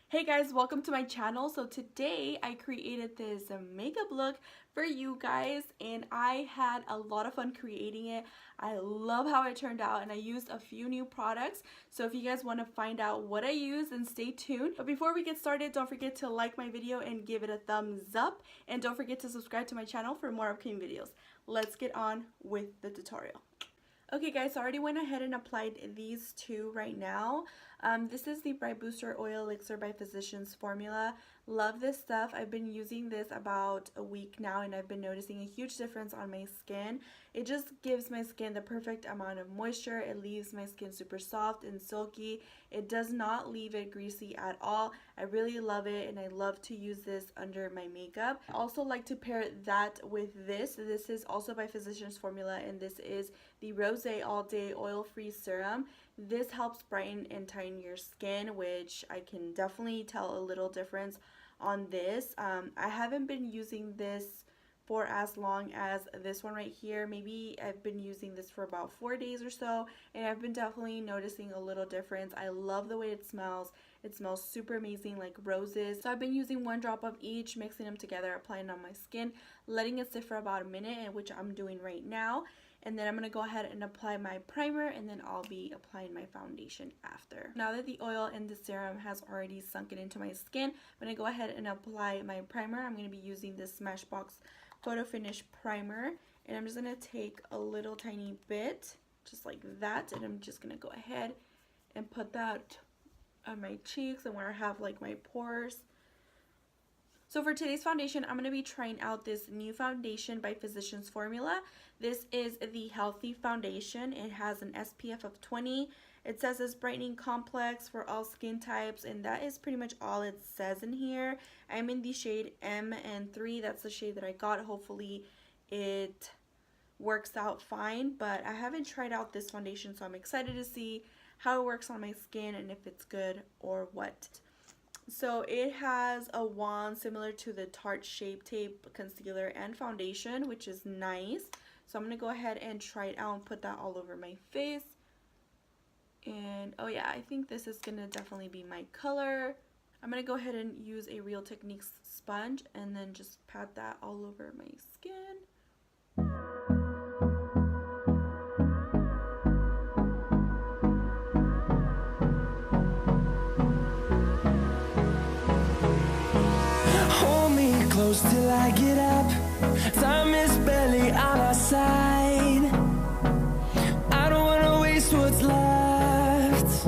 Hey guys, welcome to my channel. So today I created this makeup look for you guys and I had a lot of fun creating it. I love how it turned out and I used a few new products. So if you guys want to find out what I use, then stay tuned. But before we get started, don't forget to like my video and give it a thumbs up. And don't forget to subscribe to my channel for more upcoming videos. Let's get on with the tutorial. Okay guys, so I already went ahead and applied these two right now. This is the Bright Booster Oil Elixir by Physicians formula. Love this stuff. I've been using this about a week now and I've been noticing a huge difference on my skin. It just gives my skin the perfect amount of moisture. It leaves my skin super soft and silky. It does not leave it greasy at all. I really love it and I love to use this under my makeup. I also like to pair that with this. This is also by Physicians formula and this is the Rose All Day Oil-Free Serum. This helps brighten and tighten your skin, which I can definitely tell a little difference on this. I haven't been using this for as long as this one right here. Maybe I've been using this for about 4 days or so, and I've been definitely noticing a little difference. I love the way it smells. It smells super amazing, like roses. So I've been using 1 drop of each, mixing them together, applying on my skin, letting it sit for about a minute, which I'm doing right now. And then I'm going to go ahead and apply my primer and then I'll be applying my foundation after. Now that the oil and the serum has already sunken into my skin, I'm going to go ahead and apply my primer. I'm going to be using this Smashbox Photo Finish Primer. And I'm just going to take a little tiny bit, just like that. And I'm just going to go ahead and put that on my cheeks and where I have like my pores. So for today's foundation, I'm going to be trying out this new foundation by Physicians formula. This is the Healthy Foundation. It has an SPF of 20. It says it's brightening complex for all skin types, and that is pretty much all it says in here. I'm in the shade M3. That's the shade that I got. Hopefully it works out fine, but I haven't tried out this foundation, so I'm excited to see how it works on my skin and if it's good or what. So it has a wand similar to the Tarte Shape Tape Concealer and Foundation, which is nice. So I'm going to go ahead and try it out and put that all over my face. And oh yeah, I think this is going to definitely be my color. I'm going to go ahead and use a Real Techniques sponge and then just pat that all over my skin. Close till I get up. Time is barely on our side. I don't wanna waste what's left.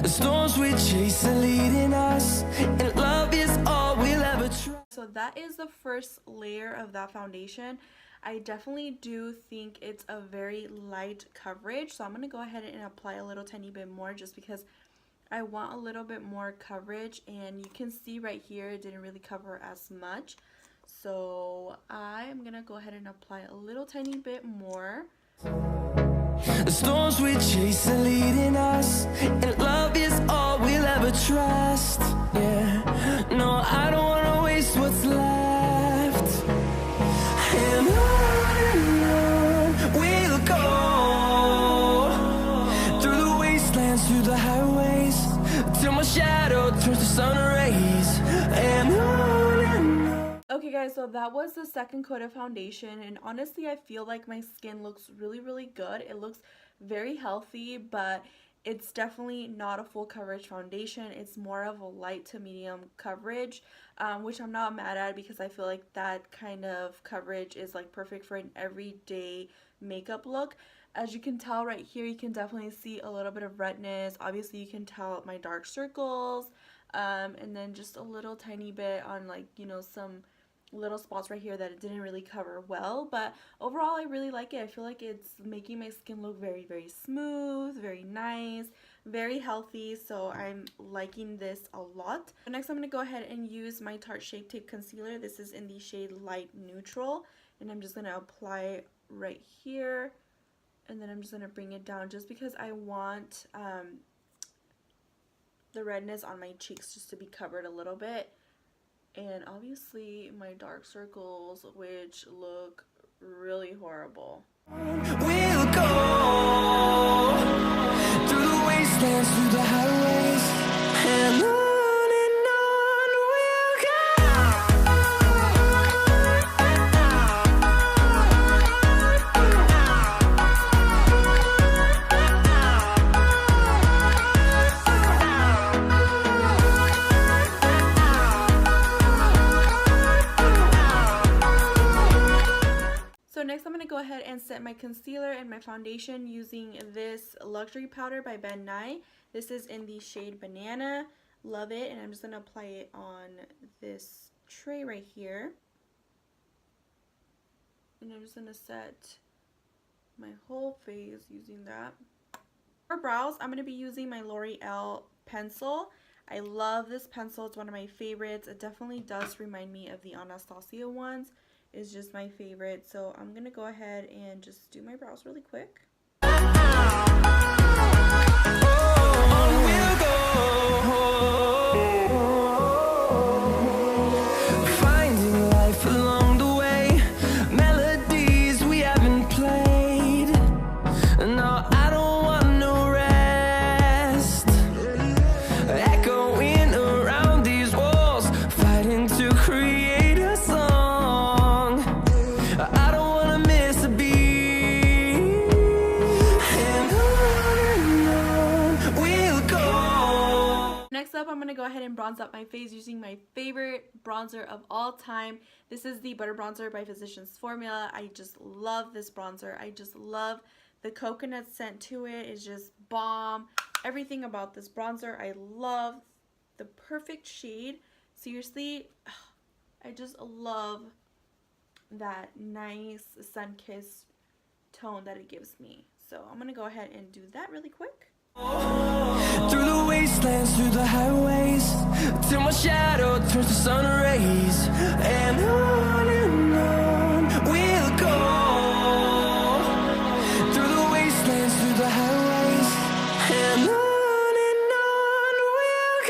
The storms we chase are leading us, and love is all we'll ever try. So that is the first layer of that foundation. I definitely do think it's a very light coverage, so I'm gonna go ahead and apply a little tiny bit more just because I want a little bit more coverage, and you can see right here it didn't really cover as much. So I'm gonna go ahead and apply a little tiny bit more. The storms we chase are leading us, and love is all we'll ever trust. Yeah, no, I don't wanna waste what's left. And on we'll go, through the wastelands, through the highways, till my shadow turns to sun rays. And on. Okay guys, so that was the second coat of foundation, and honestly I feel like my skin looks really good. It looks very healthy, but it's definitely not a full coverage foundation. It's more of a light to medium coverage, which I'm not mad at because I feel like that kind of coverage is like perfect for an everyday makeup look. As you can tell right here, you can definitely see a little bit of redness. Obviously you can tell my dark circles, and then just a little tiny bit on, like, you know, some little spots right here that it didn't really cover well. But overall I really like it. I feel like it's making my skin look very smooth, very nice, very healthy. So I'm liking this a lot. Next I'm going to go ahead and use my Tarte Shape Tape Concealer. This is in the shade Light Neutral, and I'm just going to apply right here, and then I'm just going to bring it down just because I want the redness on my cheeks just to be covered a little bit. And obviously my dark circles, which look really horrible. We'll go through the wastelands, through the highways, and on. ahead and set my concealer and my foundation using this luxury powder by Ben Nye. This is in the shade Banana. Love it. And I'm just going to apply it on this tray right here. And I'm just going to set my whole face using that. For brows, I'm going to be using my L'Oreal pencil. I love this pencil. It's one of my favorites. It definitely does remind me of the Anastasia ones. It's just my favorite. So I'm going to go ahead and just do my brows really quick. Finding life along the way, melodies we haven't played. No, I don't want no rest. Echoing around these walls, fighting to create a song. I don't want to miss a beat. And on we'll go. Next up, I'm going to go ahead and bronze up my face using my favorite bronzer of all time. This is the Butter Bronzer by Physicians Formula. I just love this bronzer. I just love the coconut scent to it. It's just bomb. Everything about this bronzer I love. The perfect shade. Seriously, I just love that nice sun-kissed tone that it gives me. So I'm going to go ahead and do that really quick. Through the wastelands, through the highways, till my shadow turns to sun rays. And on we'll go. Through the wastelands, through the highways, and on we'll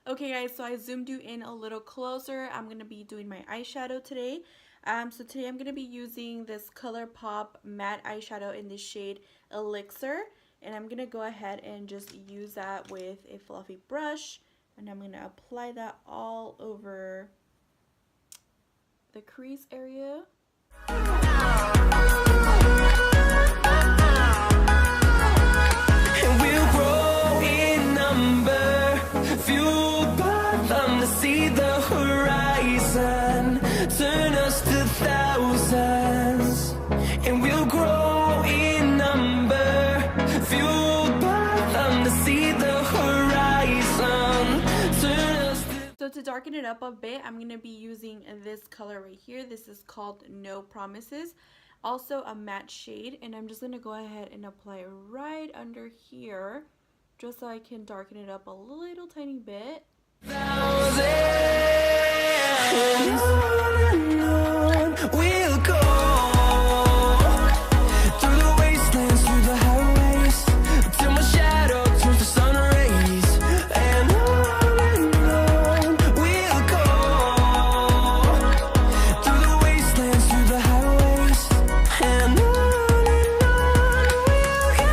Okay guys, so I zoomed you in a little closer. I'm going to be doing my eyeshadow today. So today I'm going to be using this ColourPop matte eyeshadow in the shade Elixir. And I'm going to go ahead and just use that with a fluffy brush. And I'm going to apply that all over the crease area. and we'll grow in number, fueled by them to see the horizon, turn us to thousands. And we'll grow in number, fueled by them to see the horizon, turn us to... So to darken it up a bit, I'm going to be using this color right here. This is called No Promises. Also a matte shade, and I'm just going to go ahead and apply it right under here just so I can darken it up a little tiny bit. Thousands. And on we'll go. Through the wastelands, through the highways, till my shadow turns to sun rays. And on we'll go. Through the wastelands, through the highways, and on we'll go.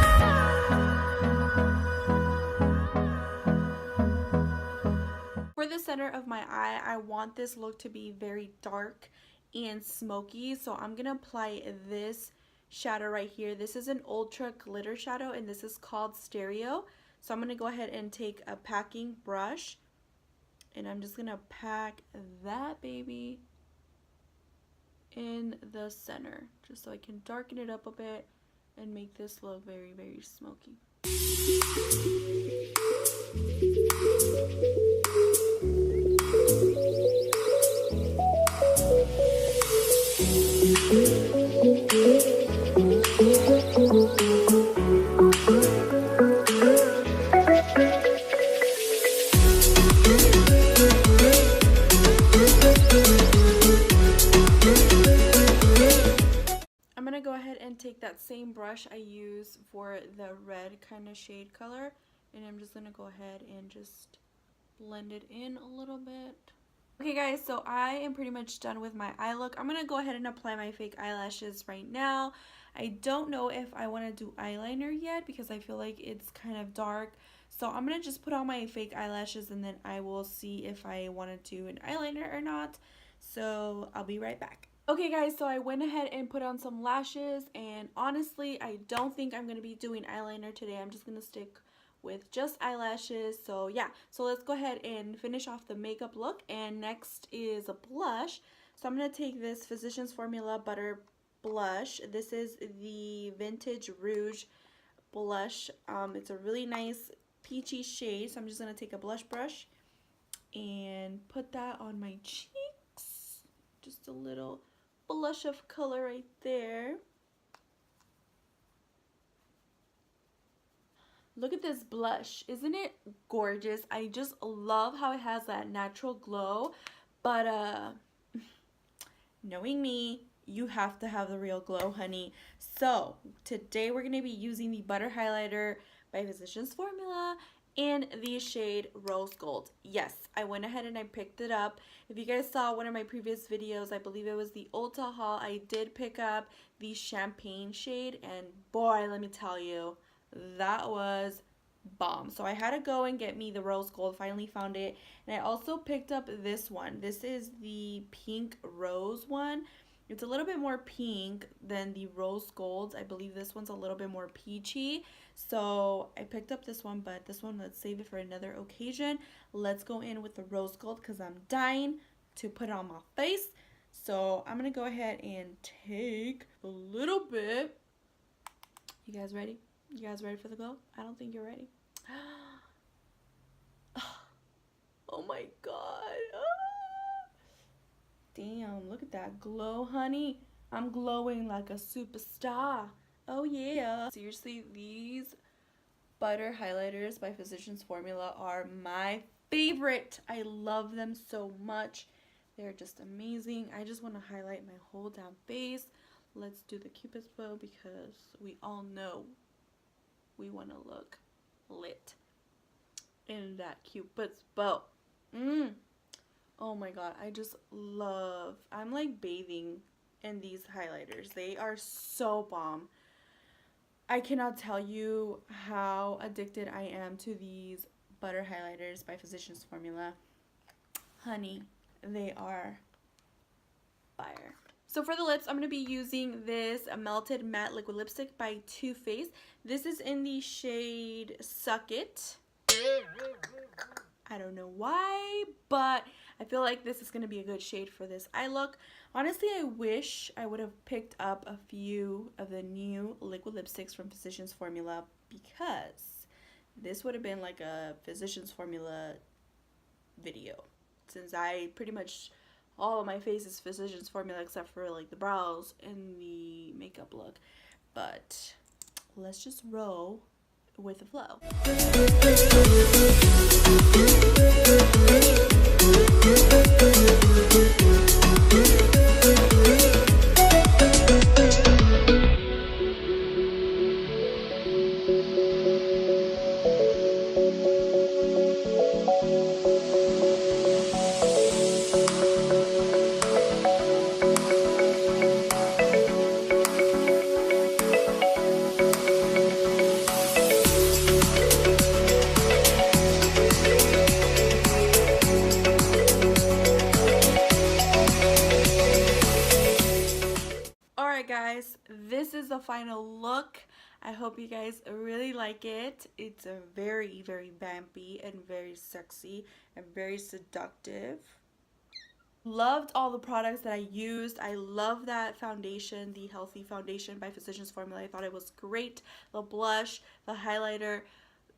For the center of my eye, I want this look to be very dark and smoky, so I'm going to apply this shadow right here. This is an ultra glitter shadow, and this is called Stereo. So I'm going to go ahead and take a packing brush, and I'm just going to pack that baby in the center, just so I can darken it up a bit and make this look very, very smoky. I'm going to go ahead and take that same brush I use for the red kind of shade color, and I'm just going to go ahead and just blend it in a little bit. Okay guys, so I am pretty much done with my eye look. I'm going to go ahead and apply my fake eyelashes right now. I don't know if I want to do eyeliner yet because I feel like it's kind of dark. So I'm going to just put on my fake eyelashes and then I will see if I want to do an eyeliner or not. So I'll be right back. Okay guys, so I went ahead and put on some lashes, and honestly I don't think I'm going to be doing eyeliner today. I'm just going to stick with just eyelashes. So yeah, so let's go ahead and finish off the makeup look, and next is a blush. So I'm going to take this Physicians Formula Butter Blush. This is the Vintage Rouge blush. It's a really nice peachy shade, so I'm just going to take a blush brush and put that on my cheeks. Just a little blush of color right there. Look at this blush. Isn't it gorgeous? I just love how it has that natural glow. But knowing me, you have to have the real glow, honey. So today we're going to be using the Butter Highlighter by Physicians Formula in the shade Rose Gold. Yes, I went ahead and I picked it up. If you guys saw one of my previous videos, I believe it was the Ulta haul, I did pick up the Champagne shade, and boy, let me tell you, that was bomb. So I had to go and get me the Rose Gold. Finally found it. And I also picked up this one. This is the Pink Rose one. It's a little bit more pink than the Rose Gold. I believe this one's a little bit more peachy. So I picked up this one, but this one, let's save it for another occasion. Let's go in with the Rose Gold because I'm dying to put it on my face. So I'm going to go ahead and take a little bit. You guys ready? You guys ready for the glow? I don't think you're ready. Oh my god. Damn, look at that glow, honey. I'm glowing like a superstar. Oh yeah. Seriously, these butter highlighters by Physicians Formula are my favorite. I love them so much. They're just amazing. I just want to highlight my whole damn face. Let's do the Cupid's bow because we all know we want to look lit in that Cupid's bow. Oh my god, I just love, I'm like bathing in these highlighters. They are so bomb. I cannot tell you how addicted I am to these butter highlighters by Physicians Formula. Honey, they are fire. So for the lips, I'm going to be using this Melted Matte Liquid Lipstick by Too Faced. This is in the shade Suck It. I don't know why, but I feel like this is going to be a good shade for this eye look. Honestly, I wish I would have picked up a few of the new liquid lipsticks from Physicians Formula, because this would have been like a Physicians Formula video, since I pretty much, all of my face is Physicians Formula except for like the brows and the makeup look. But let's just roll with the flow. Alright guys, this is the final look. I hope you guys really like it. It's a very, very vampy and very sexy and very seductive. Loved all the products that I used. I love that foundation, the Healthy Foundation by Physicians Formula. I thought it was great. The blush, the highlighter,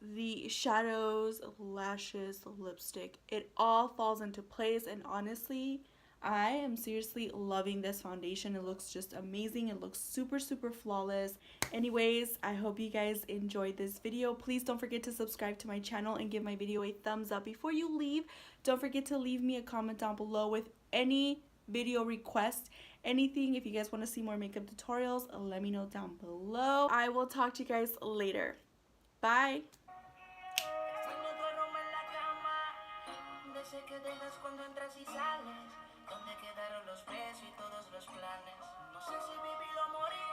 the shadows, lashes, the lipstick. It all falls into place, and honestly, I am seriously loving this foundation. It looks just amazing. It looks super, super flawless. Anyways, I hope you guys enjoyed this video. Please don't forget to subscribe to my channel and give my video a thumbs up. Before you leave, don't forget to leave me a comment down below with any video request, anything. If you guys want to see more makeup tutorials, let me know down below. I will talk to you guys later. Bye. ¿Dónde quedaron los besos y todos los planes? No sé si vivir o morir.